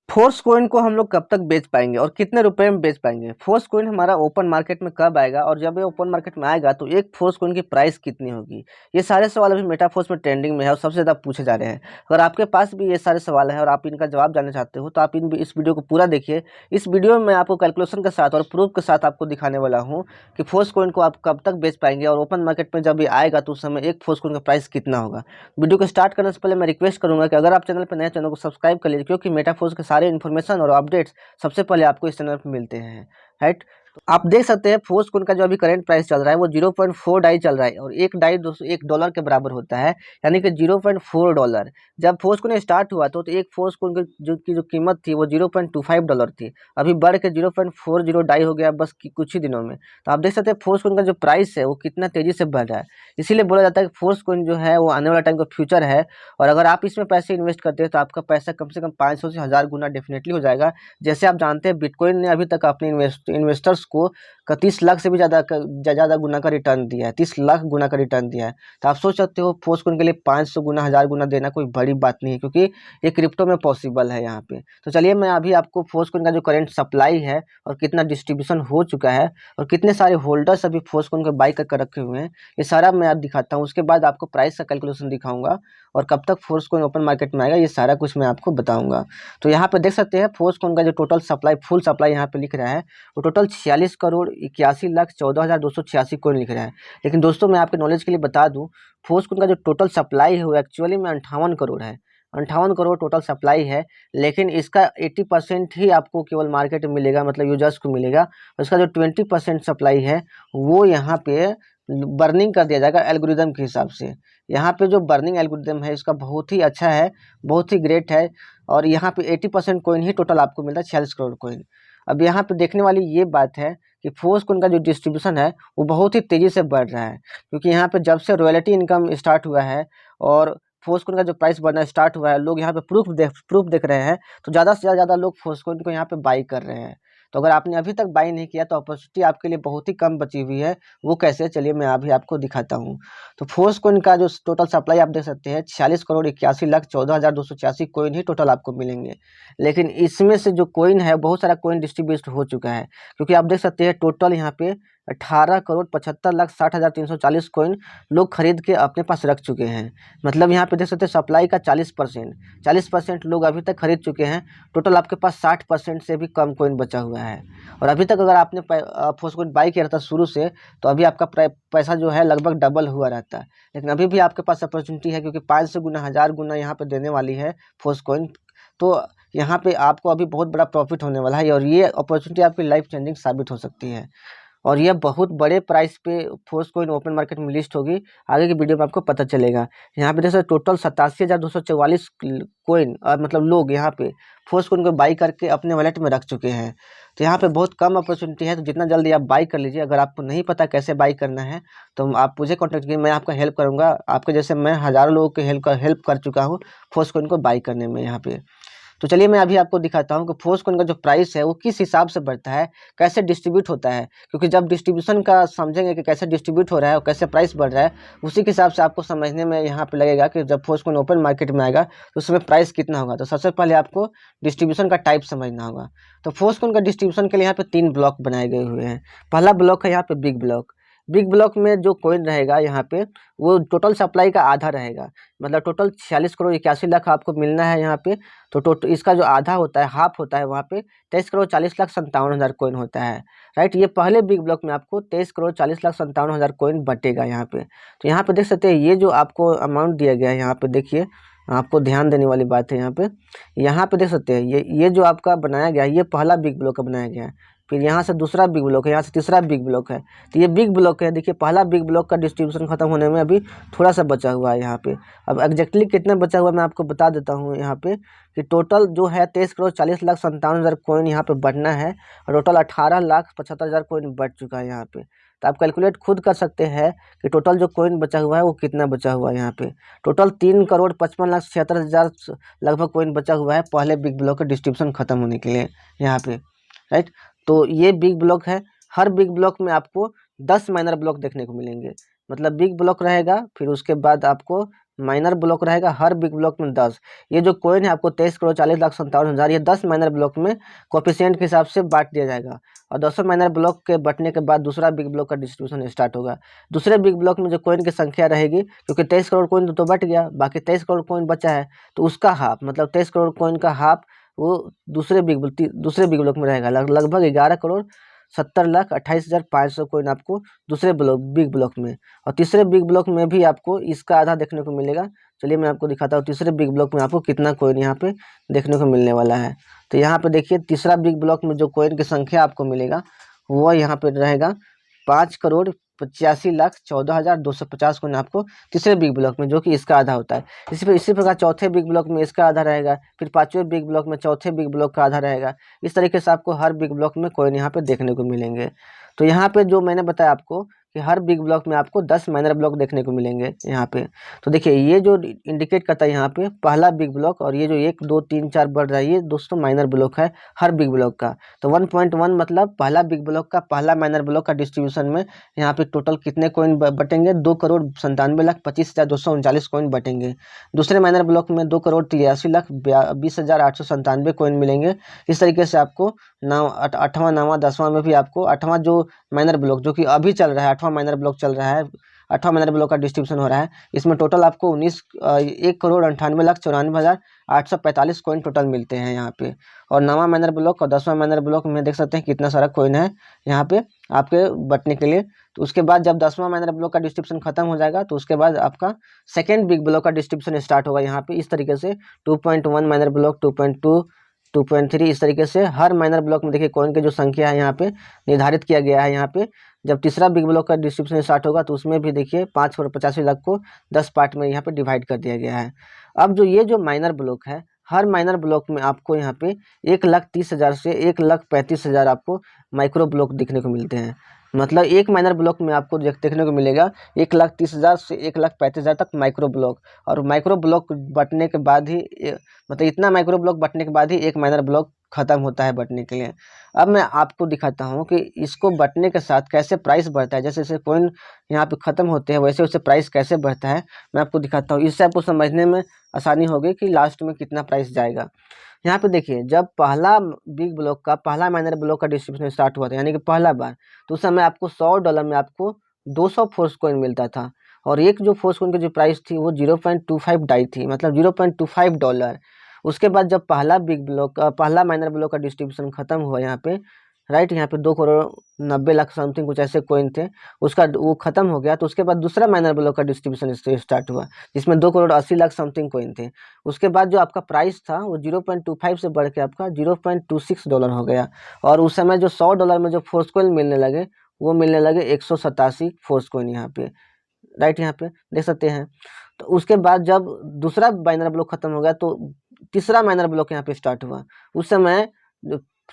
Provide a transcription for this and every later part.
Force coin को हम लोग कब तक बेच पाएंगे और कितने रुपए में बेच पाएंगे? फोर्स कॉइन हमारा ओपन मार्केट में कब आएगा और जब ये ओपन मार्केट में आएगा तो एक फोर्स कॉइन की प्राइस कितनी होगी? ये सारे सवाल अभी मेटाफोर्स में ट्रेंडिंग में है और सबसे ज़्यादा पूछे जा रहे हैं। अगर आपके पास भी ये सारे सवाल हैं और आप इनका जवाब जानना चाहते हो तो आप इस वीडियो को पूरा देखिए। इस वीडियो में मैं आपको कैलकुलेशन के साथ और प्रूफ के साथ आपको दिखाने वाला हूँ कि फोर्स कॉइन को आप कब तक बेच पाएंगे और ओपन मार्केट में जब ये आएगा तो उस समय एक फोर्स कॉइन का प्राइस कितना होगा। वीडियो को स्टार्ट करने से पहले मैं रिक्वेस्ट करूंगा कि अगर आप चैनल पर नए, चैनल को सब्सक्राइब कर लीजिए, क्योंकि मेटाफोर्स के सारे इन्फॉर्मेशन और अपडेट्स सबसे पहले आपको इस चैनल पर मिलते हैं। राइट, तो आप देख सकते हैं फोर्स कॉइन का जो अभी करंट प्राइस चल रहा है वो 0.4 डाई चल रहा है और एक डाई $1 के बराबर होता है, यानी कि $0.4। जब फोर्स कॉइन स्टार्ट हुआ तो एक फोर्स कॉइन की जो कीमत थी वो $0.25 थी। अभी बढ़ के 0.40 डाई हो गया बस कुछ ही दिनों में। तो आप देख सकते हैं फोर्स कॉइन का जो प्राइस है वो कितना तेजी से बढ़ रहा है। इसीलिए बोला जाता है कि फोर्स कॉइन जो है वो आने वाला टाइम का फ्यूचर है और अगर आप इसमें पैसे इन्वेस्ट करते हैं तो आपका पैसा कम से कम 500 से 1000 गुना डेफिनेटली हो जाएगा। जैसे आप जानते हैं बिटकॉइन ने अभी तक अपने इन्वेस्टर्स को 30 लाख से भी ज़्यादा गुना का रिटर्न दिया है, 30 लाख गुना का रिटर्न दिया है। तो आप सोच सकते हो फोर्स कॉइन के लिए 500 गुना, 1000 गुना देना कोई बड़ी बात नहीं है, क्योंकि ये क्रिप्टो में पॉसिबल है यहाँ पे। तो चलिए मैं अभी आपको फोर्स कॉइन का जो करंट सप्लाई है और कितना डिस्ट्रीब्यूशन हो चुका है और कितने सारे होल्डर्स अभी फोर्स कॉइन को बाई कर रखे हुए हैं, ये सारा मैं आप दिखाता हूँ। उसके बाद आपको प्राइस का कैलकुलेशन दिखाऊंगा और कब तक फोर्स कॉइन ओपन मार्केट में आएगा ये सारा कुछ मैं आपको बताऊंगा। तो यहाँ पे देख सकते हैं फोर्स कॉइन का जो टोटल सप्लाई, फुल सप्लाई यहाँ पे लिख रहा है वो टोटल 46,81,14,286 कॉइन लिख रहा है। लेकिन दोस्तों मैं आपके नॉलेज के लिए बता दूं, फोर्स कॉइन का जो टोटल सप्लाई है वो एक्चुअली में 58 करोड़ है। 58 करोड़ टोटल सप्लाई है, लेकिन इसका 80% ही आपको केवल मार्केट में मिलेगा, मतलब यूजर्स को मिलेगा। और इसका जो 20% सप्लाई है वो यहाँ पे बर्निंग कर दिया जाएगा एल्गोरिदम के हिसाब से। यहाँ पे जो बर्निंग एल्गोरिदम है इसका बहुत ही अच्छा है, बहुत ही ग्रेट है। और यहाँ पे 80% कॉइन ही टोटल आपको मिलता है, 46 करोड़ कॉइन। अब यहाँ पे देखने वाली ये बात है कि फोर्स कॉइन का जो डिस्ट्रीब्यूशन है वो बहुत ही तेज़ी से बढ़ रहा है, क्योंकि यहाँ पे जब से रॉयल्टी इनकम स्टार्ट हुआ है और फोर्स कॉइन का जो प्राइस बढ़ना स्टार्ट हुआ है, लोग यहाँ पे प्रूफ देख रहे हैं, तो ज़्यादा से ज़्यादा लोग फोर्स कॉइन को यहाँ पे बाई कर रहे हैं। तो अगर आपने अभी तक बाई नहीं किया तो अपॉर्चुनिटी आपके लिए बहुत ही कम बची हुई है। वो कैसे, चलिए मैं अभी आपको दिखाता हूँ। तो फोर्स कॉइन का जो टोटल सप्लाई आप देख सकते हैं 46,81,14,286 कॉइन ही टोटल आपको मिलेंगे। लेकिन इसमें से जो कॉइन है बहुत सारा कॉइन डिस्ट्रीब्यूट हो चुका है, क्योंकि आप देख सकते हैं टोटल यहाँ पे 18,75,60,340 कॉइन लोग खरीद के अपने पास रख चुके हैं। मतलब यहाँ पे देख सकते हैं सप्लाई का 40% लोग अभी तक खरीद चुके हैं। टोटल आपके पास 60% से भी कम कॉइन बचा हुआ है। और अभी तक अगर आपने फोर्स कॉइन बाई किया रहता शुरू से तो अभी आपका पैसा जो है लगभग डबल हुआ रहता है। लेकिन अभी भी आपके पास अपॉर्चुनिटी है, क्योंकि 500 गुना, 1000 गुना यहाँ पे देने वाली है फोर्स कॉइन। तो यहाँ पे आपको अभी बहुत बड़ा प्रॉफिट होने वाला है और ये अपॉर्चुनिटी आपकी लाइफ चेंजिंग साबित हो सकती है। और यह बहुत बड़े प्राइस पे फोर्स कॉइन ओपन मार्केट में लिस्ट होगी, आगे की वीडियो में आपको पता चलेगा। यहाँ पे जैसे टोटल 87,244 कॉइन मतलब लोग यहाँ पे फोर्स कॉइन को बाई करके अपने वॉलेट में रख चुके हैं। तो यहाँ पे बहुत कम अपॉर्चुनिटी है, तो जितना जल्दी आप बाई कर लीजिए। अगर आपको नहीं पता कैसे बाई करना है तो आप मुझे कॉन्टैक्ट कीजिए, मैं आपका हेल्प करूँगा। आपके जैसे मैं हज़ारों लोगों की हेल्प कर चुका हूँ फोर्स कॉइन को बाई करने में यहाँ पे। तो चलिए मैं अभी आपको दिखाता हूँ कि फोर्स कॉइन का जो प्राइस है वो किस हिसाब से बढ़ता है, कैसे डिस्ट्रीब्यूट होता है। क्योंकि जब डिस्ट्रीब्यूशन का समझेंगे कि कैसे डिस्ट्रीब्यूट हो रहा है और कैसे प्राइस बढ़ रहा है, उसी के हिसाब से आपको समझने में यहाँ पे लगेगा कि जब फोर्स कॉइन ओपन मार्केट में आएगा तो उसमें प्राइस कितना होगा। तो सबसे पहले आपको डिस्ट्रीब्यूशन का टाइप समझना होगा। तो फोर्स कॉइन का डिस्ट्रीब्यूशन के लिए यहाँ पे 3 ब्लॉक बनाए गए हुए हैं। पहला ब्लॉक है यहाँ पे बिग ब्लॉक। बिग ब्लॉक में जो कॉइन रहेगा यहाँ पे वो टोटल सप्लाई का आधा रहेगा। मतलब टोटल 46,81,00,000 आपको मिलना है यहाँ पे। तो टोटल इसका जो आधा होता है, हाफ होता है, वहाँ पे 23,40,57,000 कॉइन होता है। राइट, ये पहले बिग ब्लॉक में आपको 23,40,57,000 कॉइन बटेगा यहाँ पे। तो यहाँ पे देख सकते हैं ये जो आपको अमाउंट दिया गया है, यहाँ पे देखिए, आपको ध्यान देने वाली बात है यहाँ पे देख सकते हैं ये जो आपका बनाया गया है ये पहला बिग ब्लॉक का बनाया गया है। फिर यहाँ से दूसरा बिग ब्लॉक है, यहाँ से तीसरा बिग ब्लॉक है। तो ये बिग ब्लॉक है, देखिए पहला बिग ब्लॉक का डिस्ट्रीब्यूशन खत्म होने में अभी थोड़ा सा बचा हुआ है यहाँ पे। अब एग्जैक्टली कितना बचा हुआ है मैं आपको बता देता हूँ यहाँ पे कि टोटल जो है 23,40,57,000 कॉइन यहाँ पे बढ़ना है और टोटल 18,75,000 कॉइन बढ़ चुका है यहाँ पे। तो आप कैलकुलेट खुद कर सकते हैं कि टोटल जो कॉइन बचा हुआ है वो कितना बचा हुआ है। यहाँ पे टोटल 3,55,76,000 लगभग कॉइन बचा हुआ है पहले बिग ब्लॉक का डिस्ट्रीब्यूशन खत्म होने के लिए यहाँ पे। राइट, तो ये बिग ब्लॉक है। हर बिग ब्लॉक में आपको 10 माइनर ब्लॉक देखने को मिलेंगे। मतलब बिग ब्लॉक रहेगा, फिर उसके बाद आपको माइनर ब्लॉक रहेगा, हर बिग ब्लॉक में 10। ये जो कॉइन है आपको 23,40,57,000, ये 10 माइनर ब्लॉक में कोफिशिएंट के हिसाब से बांट दिया जाएगा। और 200 माइनर ब्लॉक के बंटने के बाद दूसरा बिग ब्लॉक का डिस्ट्रीब्यूशन स्टार्ट होगा। दूसरे बिग ब्लॉक में जो कॉइन की संख्या रहेगी, क्योंकि 23 करोड़ कॉइन तो बट गया, बाकी 23 करोड़ कॉइन बचा है, तो उसका हाफ, मतलब 23 करोड़ कॉइन का हाफ वो दूसरे बिग ब्लॉक में रहेगा। लगभग 11,70,28,500 कॉइन आपको दूसरे बिग ब्लॉक में। और तीसरे बिग ब्लॉक में भी आपको इसका आधा देखने को मिलेगा। चलिए मैं आपको दिखाता हूँ तीसरे बिग ब्लॉक में आपको कितना कॉइन यहाँ पे देखने को मिलने वाला है। तो यहाँ पे देखिए तीसरा बिग ब्लॉक में जो कॉइन की संख्या आपको मिलेगा वो यहाँ पे रहेगा 5,85,14,250 कॉइन आपको तीसरे बिग ब्लॉक में, जो कि इसका आधा होता है। इसी प्रकार चौथे बिग ब्लॉक में इसका आधा रहेगा, फिर पांचवें बिग ब्लॉक में चौथे बिग ब्लॉक का आधा रहेगा। इस तरीके से आपको हर बिग ब्लॉक में कॉइन यहाँ पे देखने को मिलेंगे। तो यहाँ पे जो मैंने बताया आपको कि हर बिग ब्लॉक में आपको 10 माइनर ब्लॉक देखने को मिलेंगे यहाँ पे। तो देखिए ये जो इंडिकेट करता है यहाँ पे पहला बिग ब्लॉक, और ये जो 1 2 3 4 बढ़ रहा है ये दोस्तों माइनर ब्लॉक है हर बिग ब्लॉक का। तो 1.1 मतलब पहला बिग ब्लॉक का पहला माइनर ब्लॉक का डिस्ट्रीब्यूशन में यहाँ पे टोटल कितने कॉइन बटेंगे, 2,97,20,239 कॉइन बटेंगे। दूसरे माइनर ब्लॉक में 2,83,20,897 कॉइन मिलेंगे। इस तरीके से आपको 8वां 9वां 10वां में भी आपको 8वां जो माइनर ब्लॉक जो कि अभी चल रहा है, 8वां माइनर ब्लॉक चल रहा है, 8वां माइनर ब्लॉक का डिस्ट्रीब्यूशन हो रहा है। इसमें टोटल आपको 1,98,94,845 कॉइन टोटल मिलते हैं यहाँ पे। और 9वां माइनर ब्लॉक और 10वां माइनर ब्लॉक में देख सकते हैं कितना सारा कॉइन है यहाँ पे आपके बटने के लिए। तो उसके बाद जब 10वां माइनर ब्लॉक का डिस्ट्रीब्यूशन खत्म हो जाएगा तो उसके बाद आपका सेकेंड बिग ब्लॉक का डिस्ट्रीब्यूशन स्टार्ट होगा यहाँ पे। इस तरीके से 2.1 माइनर ब्लॉक, 2.2, 2.3, इस तरीके से हर माइनर ब्लॉक में देखिए कॉइन की जो संख्या है यहाँ पे निर्धारित किया गया है। यहाँ पे जब तीसरा बिग ब्लॉक का डिस्ट्रीब्यूशन स्टार्ट होगा तो उसमें भी देखिए 5,85,00,000 को 10 पार्ट में यहाँ पे डिवाइड कर दिया गया है। अब जो ये जो माइनर ब्लॉक है, हर माइनर ब्लॉक में आपको यहाँ पे 1,30,000 से 1,35,000 आपको माइक्रो ब्लॉक देखने को मिलते हैं। मतलब एक माइनर ब्लॉक में आपको देखने को मिलेगा 1,30,000 से 1,35,000 तक माइक्रो ब्लॉक। और माइक्रो ब्लॉक बटने के बाद ही मतलब इतना माइक्रो ब्लॉक बटने के बाद ही एक माइनर ब्लॉक खत्म होता है बटने के लिए। अब मैं आपको दिखाता हूँ कि इसको बटने के साथ कैसे प्राइस बढ़ता है। जैसे जैसे कॉइन यहाँ पे ख़त्म होते हैं वैसे वैसे प्राइस कैसे बढ़ता है मैं आपको दिखाता हूँ। इससे आपको समझने में आसानी होगी कि लास्ट में कितना प्राइस जाएगा। यहाँ पे देखिए जब पहला बिग ब्लॉक का पहला माइनर ब्लॉक का डिस्ट्रीब्यूशन स्टार्ट हुआ था यानी कि पहला बार, तो उस समय आपको $100 में आपको 200 फोर्स कॉइन मिलता था। और एक जो फोर्स कॉइन की जो प्राइस थी वो 0.25 डाई थी, मतलब $0.25। उसके बाद जब पहला माइनर ब्लॉक का डिस्ट्रीब्यूशन खत्म हुआ यहाँ पे, राइट, यहाँ पे 2,90,00,000 समथिंग कुछ ऐसे कॉइन थे, उसका वो खत्म हो गया। तो उसके बाद दूसरा माइनर ब्लॉक का डिस्ट्रीब्यूशन स्टार्ट हुआ जिसमें 2,80,00,000 समथिंग कॉइन थे। उसके बाद जो आपका प्राइस था वो 0.25 से बढ़ के आपका $0.26 हो गया। और उस समय जो $100 में जो फोर्स कॉइन मिलने लगे वो मिलने लगे 187 फोर्स कॉइन यहाँ पे, राइट, यहाँ पे देख सकते हैं। तो उसके बाद जब दूसरा माइनर ब्लॉक खत्म हो गया तो तीसरा माइनर ब्लॉक यहाँ पे स्टार्ट हुआ। उस समय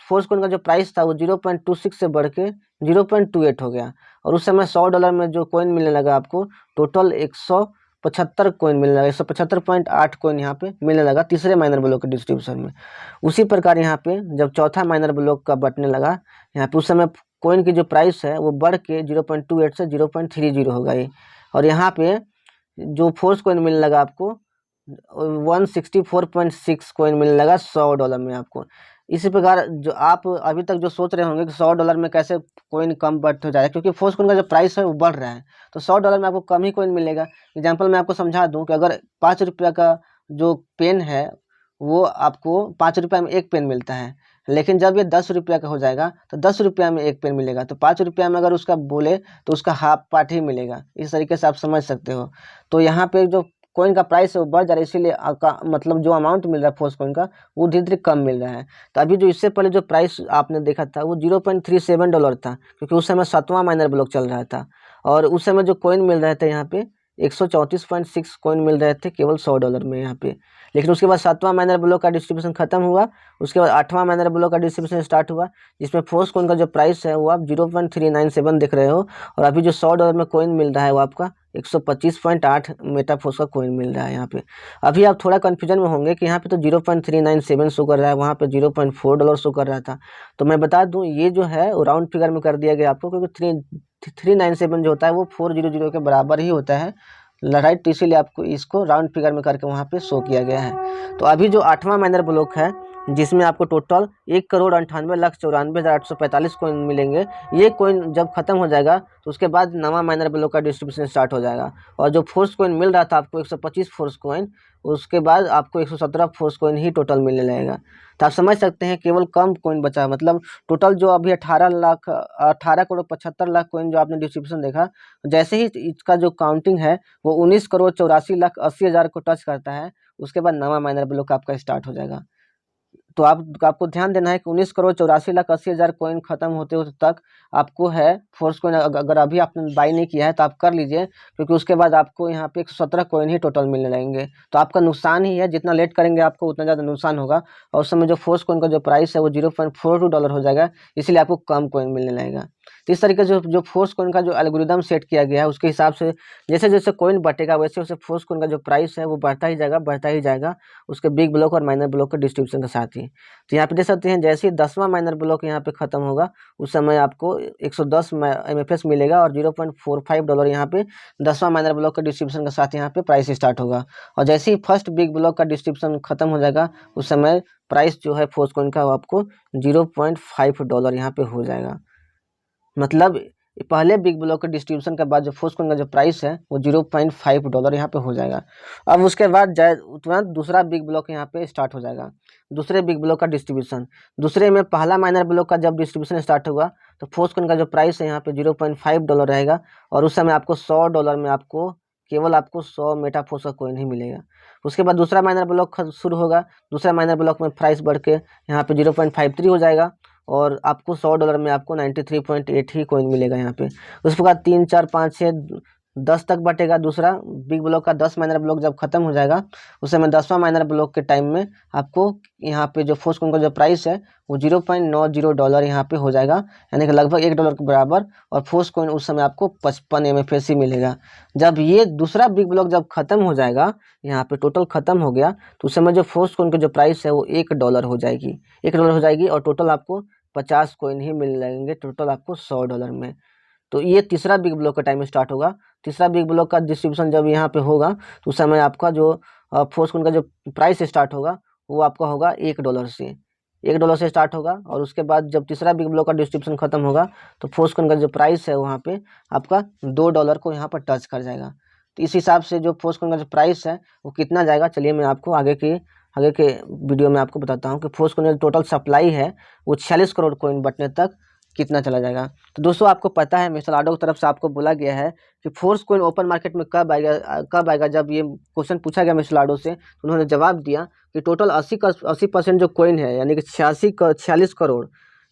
फोर्स कॉइन का जो प्राइस था वो 0.26 से बढ़ के 0.28 हो गया। और उस समय $100 में जो कॉइन मिलने लगा आपको टोटल 175 कॉइन मिलने लगा, 175.8 कॉइन यहाँ पे मिलने लगा तीसरे माइनर ब्लॉक के डिस्ट्रीब्यूशन में। उसी प्रकार यहाँ पे जब चौथा माइनर ब्लॉक का बटने लगा यहाँ पे, उस समय कॉइन की जो प्राइस है वो बढ़ के 0.28 से 0.30 हो गई। और यहाँ पे जो फोर्स कॉइन मिलने लगा आपको 164.6 कॉइन मिलने लगा $100 में आपको। इसी प्रकार जो आप अभी तक जो सोच रहे होंगे कि $100 में कैसे कॉइन कम बढ़ हो जाएगा, क्योंकि फोर्स कॉइन का जो प्राइस है वो बढ़ रहा है, तो $100 में आपको कम ही कॉइन मिलेगा। एग्जांपल मैं आपको समझा दूं कि अगर 5 रुपया का जो पेन है वो आपको 5 रुपया में एक पेन मिलता है, लेकिन जब ये 10 रुपया का हो जाएगा तो 10 रुपया में एक पेन मिलेगा। तो 5 रुपया में अगर उसका बोले तो उसका हाफ पार्ट ही मिलेगा। इस तरीके से आप समझ सकते हो। तो यहाँ पे जो कॉइन का प्राइस है वो बढ़ जा रहा है, इसीलिए मतलब जो अमाउंट मिल रहा है फोर्स कॉइन का वो धीरे धीरे कम मिल रहा है। तो अभी जो इससे पहले जो प्राइस आपने देखा था वो $0.37 था, क्योंकि उस समय 7वां माइनर ब्लॉक चल रहा था। और उस समय जो कॉइन मिल रहे थे यहाँ पे 134.6 कॉइन मिल रहे थे केवल $100 में यहाँ पे। लेकिन उसके बाद 7वां माइनर ब्लॉक का डिस्ट्रीब्यूशन खत्म हुआ, उसके बाद 8वां माइनर ब्लॉक का डिस्ट्रीब्यूशन स्टार्ट हुआ, जिसमें फोर्स कॉइन का जो प्राइस है वो आप 0.397 देख रहे हो। और अभी जो $100 में कॉइन मिल रहा है वो आपका 125.8 मेटाफोर्स का कॉइन मिल रहा है यहाँ पे। अभी आप थोड़ा कन्फ्यूजन में होंगे कि यहाँ पे तो 0.397 शो कर रहा है, वहाँ पे $0.4 शो कर रहा था। तो मैं बता दूँ ये जो है राउंड फिगर में कर दिया गया आपको, क्योंकि 397 जो होता है वो 400 के बराबर ही होता है। राइट। तो इसीलिए आपको इसको राउंड फिगर में करके वहाँ पे शो किया गया है। तो अभी जो 8वां माइनर ब्लॉक है जिसमें आपको टोटल 1,98,94,845 कॉइन मिलेंगे, ये कॉइन जब खत्म हो जाएगा तो उसके बाद नवा माइनर ब्लॉक का डिस्ट्रीब्यूशन स्टार्ट हो जाएगा। और जो फोर्स कॉइन मिल रहा था आपको 125 फोर्स कॉइन, उसके बाद आपको 117 फोर्स कॉइन ही टोटल मिलने लगेगा। तो आप समझ सकते हैं केवल कम कॉइन बचा है। मतलब टोटल जो अभी 18,75,00,000 कॉइन जो आपने डिस्ट्रीब्यूशन देखा, जैसे ही इसका जो काउंटिंग है वो 19,84,80,000 को टच करता है, उसके बाद नवा माइनर ब्लॉक आपका स्टार्ट हो जाएगा। तो आपको ध्यान देना है कि 19,84,80,000 कॉइन खत्म होते होते तक आपको है फोर्स कॉइन, अगर अभी आपने बाई नहीं किया है तो आप कर लीजिए, क्योंकि उसके बाद आपको यहाँ पे 117 कॉइन ही टोटल मिलने लगेंगे। तो आपका नुकसान ही है, जितना लेट करेंगे आपको उतना ज़्यादा नुकसान होगा। और उस समय जो फोर्स कॉइन का जो प्राइस है वो $0.42 हो जाएगा, इसलिए आपको कम कॉइन मिलने लगेगा। तो इस तरीके से जो फोर्स कॉइन का जो एल्गोरिदम सेट किया गया है उसके हिसाब से जैसे जैसे कॉइन बढ़ेगा वैसे वैसे फोर्स कॉइन का जो प्राइस है वो बढ़ता ही जाएगा, बढ़ता ही जाएगा, उसके बिग ब्लॉक और माइनर ब्लॉक के डिस्ट्रीब्यूशन के साथ ही। तो यहाँ पे देख सकते हैं जैसे ही 10वां माइनर ब्लॉक यहाँ पे खत्म होगा उस समय आपको 110 MFS मिलेगा और $0.45 यहाँ पे 10वां माइनर ब्लॉक के डिस्ट्रीब्यूशन के साथ यहाँ पे प्राइस स्टार्ट होगा। और जैसे ही फर्स्ट बिग ब्लॉक का डिस्ट्रीब्यूशन खत्म हो जाएगा उस समय प्राइस जो है फोर्स कॉइन का वो आपको $0.5 यहाँ पे हो जाएगा। मतलब पहले बिग ब्लॉक के डिस्ट्रीब्यूशन के बाद जो फोर्स कॉइन का जो प्राइस है वो $0.5 यहाँ पे हो जाएगा। अब उसके बाद तुरंत दूसरा बिग ब्लॉक यहाँ पे स्टार्ट हो जाएगा, दूसरे बिग ब्लॉक का डिस्ट्रीब्यूशन। दूसरे में पहला माइनर ब्लॉक का जब डिस्ट्रीब्यूशन स्टार्ट होगा तो फोर्स कॉइन का जो प्राइस है यहाँ पे $0.5 रहेगा, और उस समय आपको $100 में आपको केवल आपको 100 मेटाफोर्स का कॉइन ही मिलेगा। उसके बाद दूसरा माइनर ब्लॉक शुरू होगा, दूसरा माइनर ब्लॉक में प्राइस बढ़ के यहाँ पे 0.53 हो जाएगा, और आपको $100 में आपको 93.8 ही कॉइन मिलेगा यहाँ पे। उसके बाद 3, 4, 5, 6, 10 तक बटेगा दूसरा बिग ब्लॉक का। 10 माइनर ब्लॉक जब खत्म हो जाएगा उस समय 10वां माइनर ब्लॉक के टाइम में आपको यहाँ पे जो फोर्स कॉइन का जो प्राइस है वो $0.90 यहाँ पे हो जाएगा, यानी कि लगभग $1 के बराबर। और फोर्स कॉइन उस समय आपको 55 MFS ही मिलेगा। जब ये दूसरा बिग ब्लॉक जब खत्म हो जाएगा, यहाँ पे टोटल खत्म हो गया, तो उस समय जो फोर्स कॉइन की जो प्राइस है वो $1 हो जाएगी, $1 हो जाएगी, और टोटल आपको 50 कॉइन ही मिलने लगेंगे, टोटल आपको $100 में। तो ये तीसरा बिग ब्लॉक का टाइम स्टार्ट होगा। तीसरा बिग ब्लॉक का डिस्ट्रीब्यूशन जब यहाँ पे होगा तो उस समय आपका जो फोर्स कॉइन का जो प्राइस स्टार्ट होगा वो आपका होगा $1 से, $1 से स्टार्ट होगा। और उसके बाद जब तीसरा बिग ब्लॉक का डिस्ट्रीब्यूशन खत्म होगा तो फोर्स कॉइन का जो प्राइस है वहाँ पे आपका $2 को यहाँ पर टच कर जाएगा। तो इस हिसाब से जो फोर्स कॉइन का जो प्राइस है वो कितना जाएगा, चलिए मैं आपको आगे के वीडियो में आपको बताता हूँ कि फोर्स कॉइन का टोटल सप्लाई है वो 46 करोड़ कॉइन बटने तक कितना चला जाएगा। तो दोस्तों आपको पता है मिस्टर लाडो की तरफ से आपको बोला गया है कि फोर्स कॉइन ओपन मार्केट में कब आएगा। जब ये क्वेश्चन पूछा गया मिस्टर लाडो से तो उन्होंने जवाब दिया कि टोटल 80% जो कॉइन है, यानी कि 46 करोड़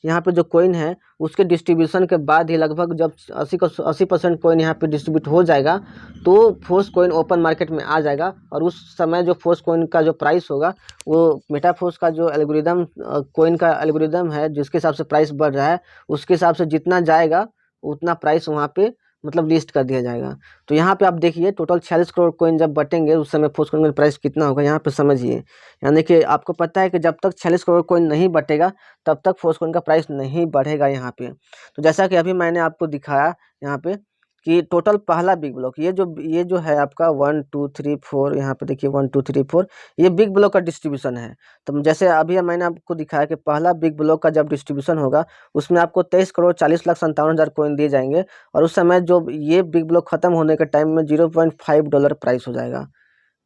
यहाँ पे जो कॉइन है उसके डिस्ट्रीब्यूशन के बाद ही लगभग जब 80% कॉइन यहाँ पे डिस्ट्रीब्यूट हो जाएगा तो फोर्स कॉइन ओपन मार्केट में आ जाएगा। और उस समय जो फोर्स कॉइन का जो प्राइस होगा वो मेटाफोर्स का जो एल्गोरिदम कॉइन का एल्गोरिदम है जिसके हिसाब से प्राइस बढ़ रहा है उसके हिसाब से जितना जाएगा उतना प्राइस वहाँ पे मतलब लिस्ट कर दिया जाएगा। तो यहाँ पे आप देखिए टोटल 46 करोड़ कॉइन जब बटेंगे उस समय फोर्स कॉइन का प्राइस कितना होगा, यहाँ पे समझिए। यानी कि आपको पता है कि जब तक 46 करोड़ कॉइन नहीं बटेगा तब तक फोर्स कॉइन का प्राइस नहीं बढ़ेगा यहाँ पे। तो जैसा कि अभी मैंने आपको दिखाया यहाँ पे कि टोटल पहला बिग ब्लॉक ये जो है आपका 1 2 3 4, यहाँ पे देखिए 1 2 3 4 ये बिग ब्लॉक का डिस्ट्रीब्यूशन है। तो जैसे अभी मैंने आपको दिखाया कि पहला बिग ब्लॉक का जब डिस्ट्रीब्यूशन होगा उसमें आपको 23,40,57,000 कॉइन दिए जाएंगे, और उस समय जो ये बिग ब्लॉक खत्म होने के टाइम में $0.5 प्राइस हो जाएगा,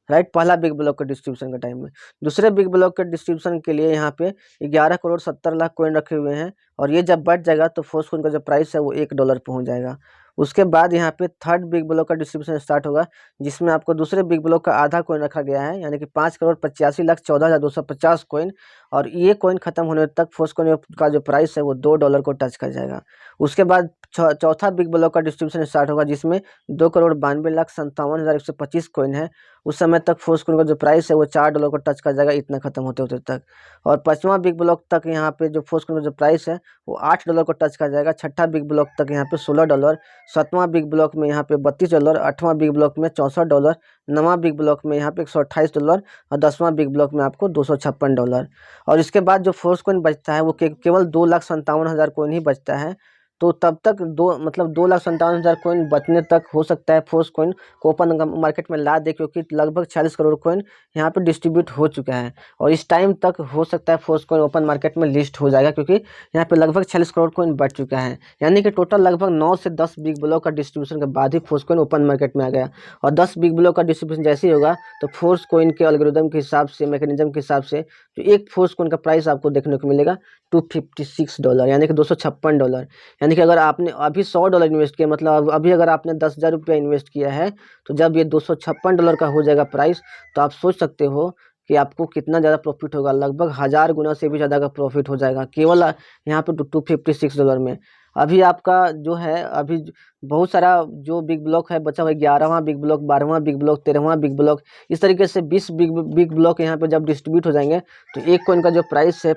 राइट, पहला बिग ब्लॉक के डिस्ट्रीब्यूशन के टाइम में। दूसरे बिग ब्लॉक के डिस्ट्रीब्यूशन के लिए यहाँ पे 11,70,00,000 कॉइन रखे हुए हैं, और ये जब बढ़ जाएगा तो फोर्स कॉइन का जो प्राइस है वो $1 पहुँच जाएगा। उसके बाद यहाँ पे थर्ड बिग ब्लॉक का डिस्ट्रीब्यूशन स्टार्ट होगा जिसमें आपको दूसरे बिग ब्लॉक का आधा कॉइन रखा गया है, यानी कि 5,85,14,250 कॉइन, और ये कॉइन खत्म होने तक फोर्स कॉइन का जो प्राइस है वो $2 को टच कर जाएगा। उसके बाद चौथा बिग ब्लॉक का डिस्ट्रीब्यूशन स्टार्ट होगा जिसमें 2,92,57,125 कॉइन है। उस समय तक फोर्स कॉइन का जो प्राइस है वो $4 को टच कर जाएगा, इतना खत्म होते होते तक। और पांचवा बिग ब्लॉक तक यहाँ पे जो फोर्स कॉइन का जो प्राइस है वो $8 को टच कर जाएगा। छठा बिग ब्लॉक तक यहाँ पे $16, सातवां बिग ब्लॉक में यहाँ पे $32, आठवां बिग ब्लॉक में $64, नवां बिग ब्लॉक में यहाँ पे $128, और 10वां बिग ब्लॉक में आपको $256। और इसके बाद जो फोर्स कॉइन बचता है वो केवल 2,57,000 कॉइन ही बचता है, तो तब तक 2,57,000 कॉइन बचने तक हो सकता है फोर्स कॉइन को ओपन मार्केट में ला दे, क्योंकि लगभग 40 करोड़ कॉइन यहाँ पे डिस्ट्रीब्यूट हो चुका है। और इस टाइम तक हो सकता है फोर्स कॉइन ओपन मार्केट में लिस्ट हो जाएगा, क्योंकि यहाँ पे लगभग 40 करोड़ कॉइन बच चुका है। यानी कि टोटल लगभग 9 से 10 बिग ब्लॉक का डिस्ट्रीब्यूशन के बाद ही फोर्स कॉइन ओपन मार्केट में आ गया। और 10 बिग ब्लॉक का डिस्ट्रीब्यूशन जैसे ही होगा तो फोर्स कॉइन के एल्गोरिदम के हिसाब से, मैकेनिज्म के हिसाब से, जो एक फोर्स कॉइन का प्राइस आपको देखने को मिलेगा $256, यानी कि $256। यानी कि अगर आपने अभी $100 इन्वेस्ट किया, मतलब अभी अगर आपने 10,000 रुपया इन्वेस्ट किया है, तो जब ये $256 का हो जाएगा प्राइस, तो आप सोच सकते हो कि आपको कितना ज़्यादा प्रॉफिट होगा। लगभग 1000 गुना से भी ज़्यादा का प्रॉफिट हो जाएगा केवल यहाँ पे $256 में। अभी आपका जो है, अभी बहुत सारा जो बिग ब्लॉक है बचा हुआ है, 11वां बिग ब्लॉक, 12वां बिग ब्लॉक, 13वां बिग ब्लॉक, इस तरीके से 20 बिग ब्लॉक यहाँ पे जब डिस्ट्रीब्यूट हो जाएंगे, तो एक कॉइन का जो प्राइस है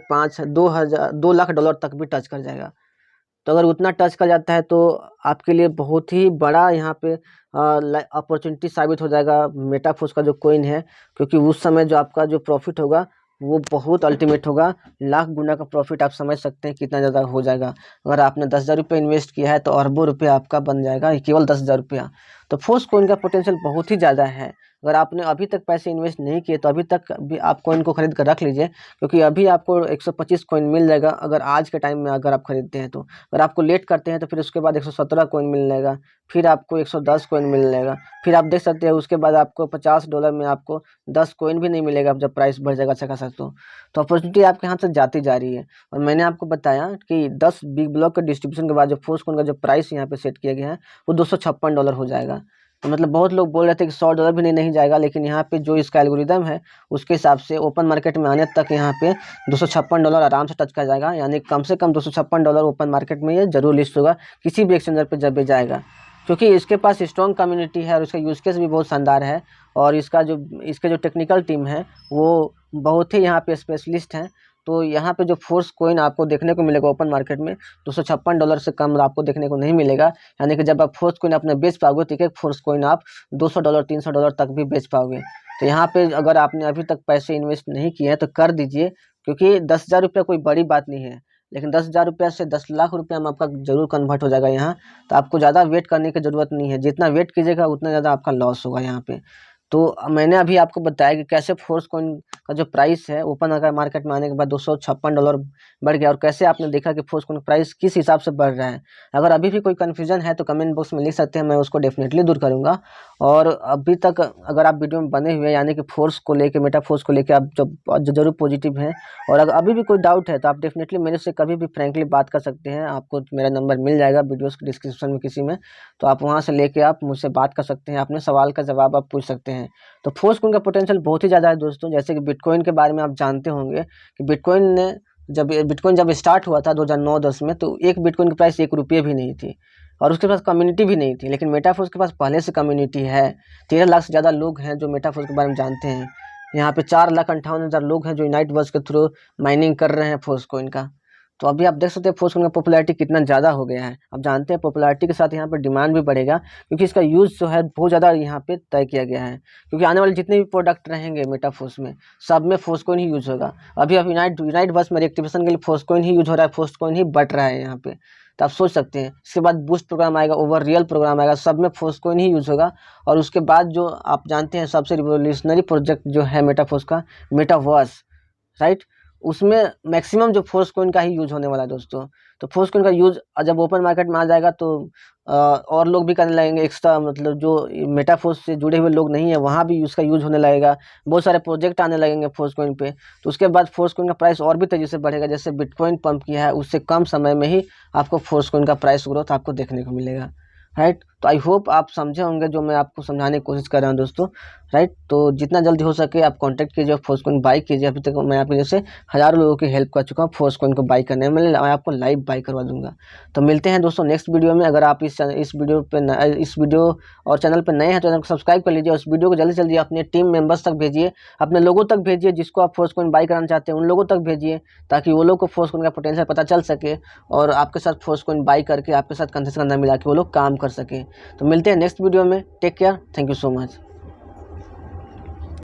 2 लाख डॉलर तक भी टच कर जाएगा। तो अगर उतना टच कर जाता है तो आपके लिए बहुत ही बड़ा यहाँ पे अपॉर्चुनिटी साबित हो जाएगा मेटाफोर्स का जो कॉइन है, क्योंकि उस समय जो आपका जो प्रॉफिट होगा वो बहुत अल्टीमेट होगा। लाख गुना का प्रॉफिट आप समझ सकते हैं कितना ज़्यादा हो जाएगा। अगर आपने 10,000 रुपये इन्वेस्ट किया है तो अरबों रुपया आपका बन जाएगा केवल 10,000 रुपया। तो फोर्स कॉइन का पोटेंशियल बहुत ही ज़्यादा है। अगर आपने अभी तक पैसे इन्वेस्ट नहीं किए तो अभी तक भी आप कॉइन को खरीद कर रख लीजिए, क्योंकि अभी आपको 125 कॉइन मिल जाएगा अगर आज के टाइम में अगर आप खरीदते हैं तो। अगर आपको लेट करते हैं तो फिर उसके बाद 117 कॉइन मिल जाएगा, फिर आपको 110 कॉइन मिल जाएगा, फिर आप देख सकते हैं उसके बाद आपको $50 में आपको 10 कॉइन भी नहीं मिलेगा जब प्राइस बढ़ जाएगा अच्छा खासा। तो अपॉर्चुनिटी आपके हाथ से जाती जा रही है। और मैंने आपको बताया कि 10 बिग ब्लॉक के डिस्ट्रीब्यूशन के बाद जो फोर्स कॉइन का जो प्राइस यहाँ पे सेट किया गया है वो $256 हो जाएगा। तो मतलब बहुत लोग बोल रहे थे कि $100 भी नहीं जाएगा, लेकिन यहाँ पे जो इसका एल्गोरिदम है उसके हिसाब से ओपन मार्केट में आने तक यहाँ पे $256 आराम से टच कर जाएगा। यानी कम से कम $256 ओपन मार्केट में ये जरूर लिस्ट होगा किसी भी एक्सचेंजर पे जब भी जाएगा, क्योंकि इसके पास स्ट्रॉन्ग कम्युनिटी है और इसका यूज केस भी बहुत शानदार है। और इसके जो टेक्निकल टीम है वो बहुत ही यहाँ पे स्पेशलिस्ट हैं। तो यहाँ पे जो फोर्स कॉइन आपको देखने को मिलेगा ओपन मार्केट में $256 से कम आपको देखने को नहीं मिलेगा। यानी कि जब आप फोर्स कॉइन अपने बेच पाओगे तो एक फोर्स कॉइन आप $200 $300 तक भी बेच पाओगे। तो यहाँ पे अगर आपने अभी तक पैसे इन्वेस्ट नहीं किए हैं तो कर दीजिए, क्योंकि 10,000 रुपया कोई बड़ी बात नहीं है, लेकिन 10,000 रुपया से 10 लाख रुपया में आपका जरूर कन्वर्ट हो जाएगा यहाँ। तो आपको ज़्यादा वेट करने की ज़रूरत नहीं है, जितना वेट कीजिएगा उतना ज़्यादा आपका लॉस होगा यहाँ पे। तो मैंने अभी आपको बताया कि कैसे फोर्स कॉइन का जो प्राइस है ओपन अगर मार्केट में आने के बाद $256 बढ़ गया, और कैसे आपने देखा कि फोर्स कॉइन प्राइस किस हिसाब से बढ़ रहा है। अगर अभी भी कोई कन्फ्यूजन है तो कमेंट बॉक्स में लिख सकते हैं, मैं उसको डेफिनेटली दूर करूँगा। और अभी तक अगर आप वीडियो में बने हुए हैं, यानी कि फोर्स को लेके, मेटाफोर्स को लेके आप जब जरूर पॉजिटिव हैं, और अगर अभी भी कोई डाउट है तो आप डेफिनेटली मेरे से कभी भी फ्रैंकली बात कर सकते हैं। आपको मेरा नंबर मिल जाएगा वीडियोस के डिस्क्रिप्शन में किसी में, तो आप वहाँ से लेके आप मुझसे बात कर सकते हैं, अपने सवाल का जवाब आप पूछ सकते हैं। तो फोर्स कॉइन का पोटेंशियल बहुत ही ज़्यादा है दोस्तों। जैसे कि बिटकॉइन के बारे में आप जानते होंगे कि बिटकॉइन जब स्टार्ट हुआ था 2009-10 में, तो एक बिटकॉइन की प्राइस ₹1 भी नहीं थी और उसके पास कम्युनिटी भी नहीं थी। लेकिन मेटाफोर्स के पास पहले से कम्युनिटी है। 13 लाख से ज़्यादा लोग हैं जो मेटाफोर्स के बारे में जानते हैं। यहाँ पे 4,58,000 लोग हैं जो यूनाइट वर्स के थ्रू माइनिंग कर रहे हैं फोर्स कॉइन का। तो अभी आप देख सकते हैं फोर्स कॉइन का पॉपुलैरिटी कितना ज़्यादा हो गया है। आप जानते हैं पॉपुलैरिटी के साथ यहाँ पर डिमांड भी बढ़ेगा, क्योंकि इसका यूज़ जो है बहुत ज़्यादा यहाँ पे तय किया गया है। क्योंकि आने वाले जितने भी प्रोडक्ट रहेंगे मेटाफोर्स में, सब में फोर्स कॉइन ही यूज़ होगा। अभी आप यूनाइट वर्स में एक्टिवेशन के लिए फोर्स कॉइन ही यूज़ हो रहा है, फोर्स कॉइन ही बढ़ रहा है यहाँ पे। तो आप सोच सकते हैं इसके बाद बूस्ट प्रोग्राम आएगा, ओवर रियल प्रोग्राम आएगा, सब में फोर्स कॉइन ही यूज़ होगा। और उसके बाद जो आप जानते हैं सबसे रिवोल्यूशनरी प्रोजेक्ट जो है मेटाफोर्स का, मेटावर्स, राइट, उसमें मैक्सिमम जो फोर्स कॉइन का ही यूज होने वाला है दोस्तों। तो फोर्स कॉइन का यूज जब ओपन मार्केट में आ जाएगा तो और लोग भी करने लगेंगे एक्स्ट्रा, मतलब जो मेटाफोर्स से जुड़े हुए लोग नहीं है वहाँ भी उसका यूज होने लगेगा। बहुत सारे प्रोजेक्ट आने लगेंगे फोर्स कॉइन पे। तो उसके बाद फोर्स कॉइन का प्राइस और भी तेजी से बढ़ेगा। जैसे बिटकॉइन पंप किया है उससे कम समय में ही आपको फोर्स कॉइन का प्राइस ग्रोथ आपको देखने को मिलेगा, राइट। तो आई होप आप समझे होंगे जो मैं आपको समझाने की कोशिश कर रहा हूँ दोस्तों, राइट। तो जितना जल्दी हो सके आप कांटेक्ट कीजिए, फोर्स कॉइन बाई कीजिए। अभी तक मैं आपके जैसे हज़ारों लोगों की हेल्प कर चुका हूँ फोर्स कॉइन को बाई करने में, मैं आपको लाइव बाई करवा दूंगा। तो मिलते हैं दोस्तों नेक्स्ट वीडियो में। अगर आप इस वीडियो और चैनल पर नए हैं तो चैनल को सब्सक्राइब कर लीजिए। उस वीडियो को जल्दी से जल्दी अपने टीम मेंबर्स तक भेजिए, अपने लोगों तक भेजिए जिसको आप फोर्स कॉइन बाई कराना चाहते हैं, उन लोगों तक भेजिए, ताकि वो लोग को फोर्स कॉइन का पोटेंशियल पता चल सके और आपके साथ फोर्स कॉइन बाई करके आपके साथ कंधे से कंधा मिला के वो लोग काम कर सकें। तो मिलते हैं नेक्स्ट वीडियो में। Take care, thank you so much.